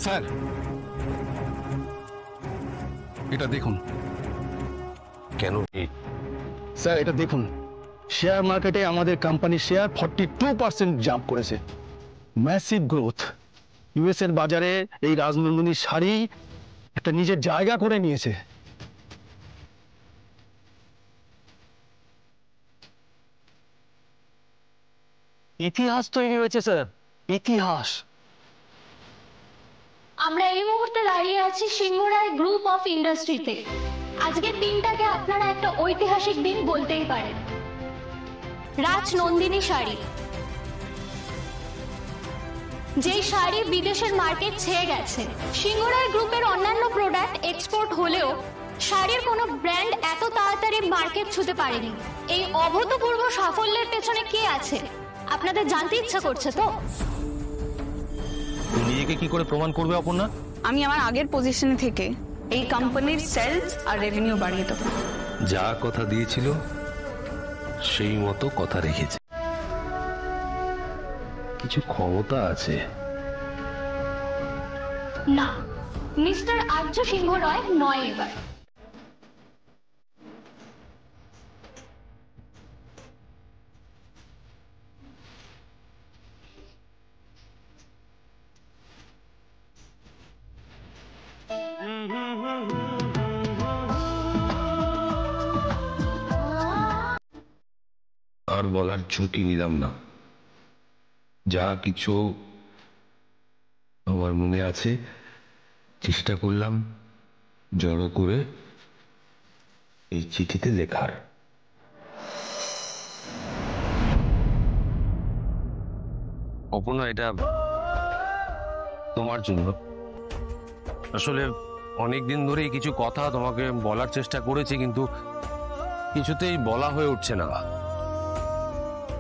Sir, এটা দেখুন। কেন? স্যার এটা দেখুন, শেয়ার মার্কেটে আমাদের কোম্পানির শেয়ার 42% জাম্প করেছে। Massive growth. ইউএস এর বাজারে এই রাজনন্দিনী শাড়ি একটা নিজের জায়গা করে নিয়েছে। ইতিহাস তৈরি হয়েছে স্যার, ইতিহাস। আমরা এই মুহূর্তে দাঁড়িয়ে আছি সিংহরায় গ্রুপ অফ ইন্ডাস্ট্রিতে। আজকের দিনটাকে আপনারা একটা ঐতিহাসিক দিন বলতেই পারেন। রাজনন্দিনী শাড়ি, যেই শাড়ি বিদেশের মার্কেট ছেয়ে গেছে। সিংহরায় গ্রুপের অন্যান্য প্রোডাক্ট এক্সপোর্ট হলেও শাড়ির কোনো ব্র্যান্ড এত তাড়াতাড়ি মার্কেট ছুঁতে পারেনি। এই অভূতপূর্ব সাফল্যের পেছনে কে আছে আপনাদের জানতে ইচ্ছা করছে তো? নিজেকে কি করে প্রমাণ করবে অপর্ণা? আমি আমার আগের পজিশনে থেকে এই কোম্পানির সেলস আর রেভিনিউ বাড়িয়ে দেবো। যা কথা দিয়েছিল সেই মতো কথা রেখেছে। কিছু ক্ষমতা আছে। না, মিস্টার আর্য সিংহ রয় নয় এবার। আর বলার ঝুঁকি নিলাম না। যা কিছু আমার মনে আছে চেষ্টা করলাম জড়ো করে এই চিঠিতে লেখার। অপর্ণা, এটা তোমার জন্য। আসলে অনেকদিন ধরেই কিছু কথা তোমাকে বলার চেষ্টা করেছি, কিন্তু কিছুতেই বলা হয়ে উঠছে না।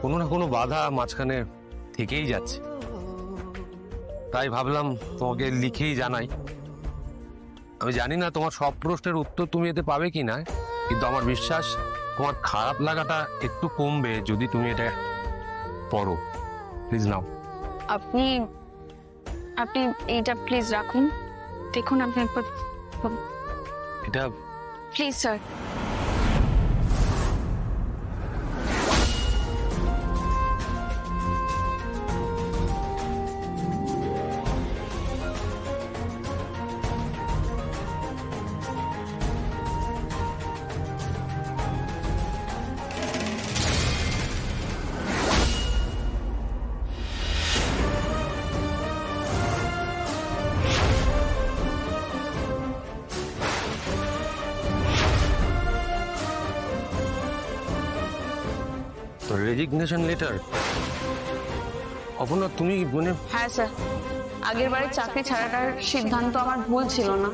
কোনো না কোনো বাধা মাঝখানে থেকেই যাচ্ছে। তাই ভাবলাম তোমাকে লিখেই জানাই। আমি জানি না তোমার সব প্রশ্নের উত্তর তুমি এতে পাবে কি না, কিন্তু আমার বিশ্বাস তোমার খারাপ লাগাটা একটু কমবে যদি তুমি এটা পড়ো। প্লিজ নাও। আপনি আপনি এইটা প্লিজ রাখুন, দেখুন আপনি একবার। এটা please sir. Resignation letter. Aparna, তুমি মানে? হ্যাঁ স্যার, আগের বারে চাকরি ছাড়াটার সিদ্ধান্ত আমার ভুল ছিল না,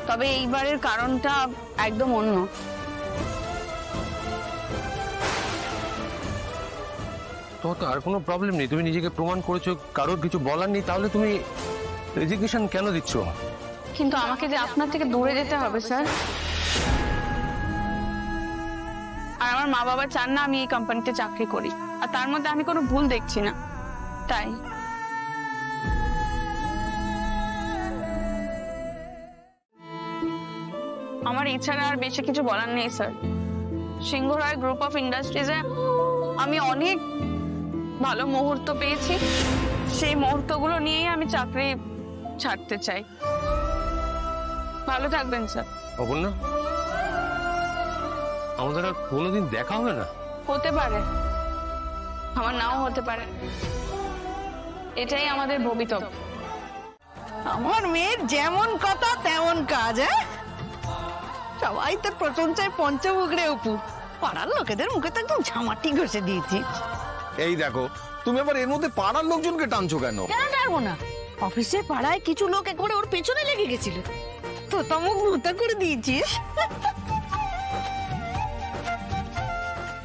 তবে এইবারের কারণটা একদম অন্য। তোমার তো আর কোনো প্রবলেম নেই, তুমি নিজেকে প্রমাণ করেছো, কারোর কিছু বলার নেই, তাহলে তুমি রেজিগনেশন কেন দিচ্ছ? কিন্তু আমাকে যে আপনার থেকে দূরে যেতে হবে স্যার, আর আমার মা বাবা চান না আমি এই কোম্পানিতে চাকরি করি, আর তার মধ্যে আমি কোনো ভুল দেখছি না, তাই। আমার এছাড়া আর বেশি কিছু বলার নেই স্যার। সিংহরায় গ্রুপ অফ ইন্ডাস্ট্রিজে আমি অনেক ভালো মুহূর্ত পেয়েছি, সেই মুহূর্তগুলো নিয়েই আমি চাকরি ছাড়তে চাই। ভালো থাকবেন স্যার। অপর্ণা, আমাদের আর কোনোদিন দেখা হবে না? হতে পারে, আমার নাও হতে পারে, এটাই আমাদের ভবিতব্য। আমার মেয়ের যেমন কথা তেমন কাজ। সবাই তো প্রশংসায় পঞ্চমুখরে উপু, পাড়ার লোকেদের মুখে তো একদম ঝামাটি ঘষে দিয়েছি। এই দেখো, তুমি আবার এর মধ্যে পাড়ার লোকজনকে টানছো কেন? কেন টানবো না? অফিসে পাড়ায় কিছু লোক একবারে ওর পেছনে লেগে গেছিল, তো তমুক ভূতা করে দিয়েছিস।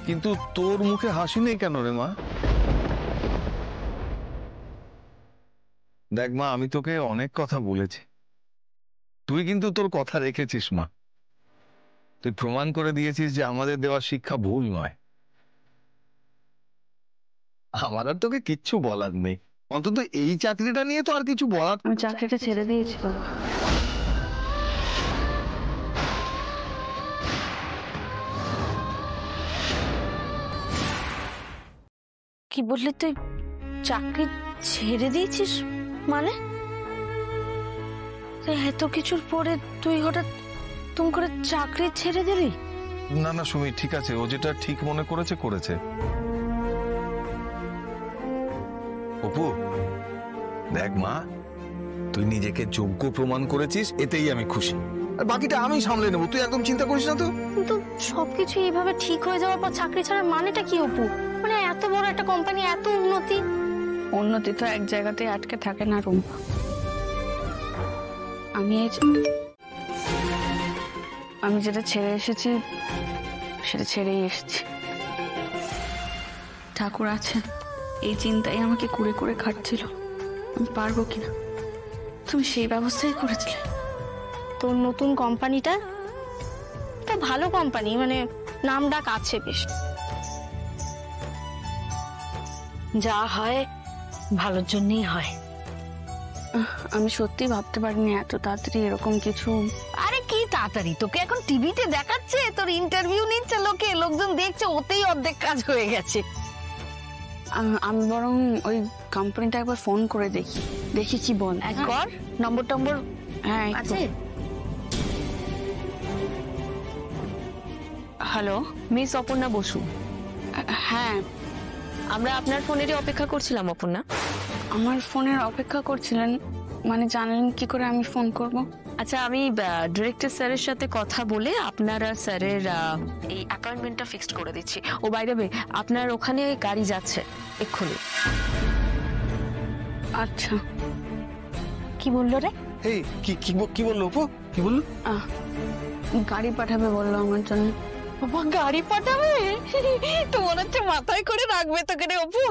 কিন্তু তোর মুখে হাসি নেই কেন রে মা? দেখ মা, আমি তোকে অনেক কথা বলেছি, তুই কিন্তু তোর কথা রেখেছিস মা। তুই প্রমাণ করে দিয়েছিস যে আমাদের দেওয়া শিক্ষা ভুল নয়। আমার আর তোকে কিচ্ছু বলার নেই। অন্তত এই চাকরিটা নিয়ে তো আর কিছু বলার। আমি চাকরিটা ছেড়ে দিয়েছি বাবা। কি বললি তুই? চাকরি ছেড়ে দিয়েছিস মানে? এত কিছুর পরে তুই হঠাৎ তুম করে চাকরি ছেড়ে দিলি? না না সুমি, ঠিক আছে, ও যেটা ঠিক মনে করেছে করেছে। অপু দেখ মা, তুই নিজেকে যোগ্য প্রমাণ করেছিস, এতেই আমি খুশি। আর বাকিটা আমি সামলে নেবো, তুই একদম চিন্তা করিস না তো। কিন্তু সবকিছু এইভাবে ঠিক হয়ে যাওয়ার পর চাকরি ছাড়ার মানেটা কি অপু? মানে এত বড় একটা কোম্পানি, এত উন্নতি। উন্নতি তো এক জায়গাতে আটকে থাকে না রুম্পা। আমি যেটা ছেড়ে এসেছি সেটা ছেড়েই এসেছি। ঠাকুর আছেন, এই চিন্তাই আমাকে কুড়ে কুড়ে খাটছিল আমি পারবো কিনা। তুমি সেই ব্যবস্থাই করেছিলে। তোর নতুন কোম্পানিটা তো ভালো কোম্পানি, মানে নাম ডাক আছে বেশ। যা হয় ভালোর জন্যই হয়। আমি সত্যি ভাবতে পারিনি এত তাড়াতাড়ি এরকম কিছু। আরে কি তাড়াতাড়ি, তোকে এখন টিভিতে দেখাচ্ছে, তোর ইন্টারভিউ নিচ্ছে লোকে, লোকজন দেখছে, ওতেই অর্ধেক কাজ হয়ে গেছে। আমি বরং ওই কোম্পানিটা একবার ফোন করে দেখি কি বল। কর, নম্বর টম্বর হ্যাঁ আছে? হ্যালো, মিস অপর্ণা বসু, হ্যাঁ আমরা আপনার ফোনেরই অপেক্ষা করছিলাম। অপর্ণা, আমার ফোনের অপেক্ষা করছিলেন মানে জানলেন কি করে আমি ফোন করব? আচ্ছা আমি ডিরেক্টর স্যারের সাথে কথা বলে আপনার আর স্যারের এই অ্যাপয়েন্টমেন্টটা ফিক্সড করে দিচ্ছি। ও বাইরে আপনার ওখানে গাড়ি যাচ্ছে এক্ষুনি। আচ্ছা, কি বললো রে? এই কি বললো অপু? কি বললো? গাড়ি পাঠাবে বললো আমার জন্য। বাবা গাড়ি পাঠাবে? তো মনে হচ্ছে মাথায় করে রাখবে তোকে রে অপু।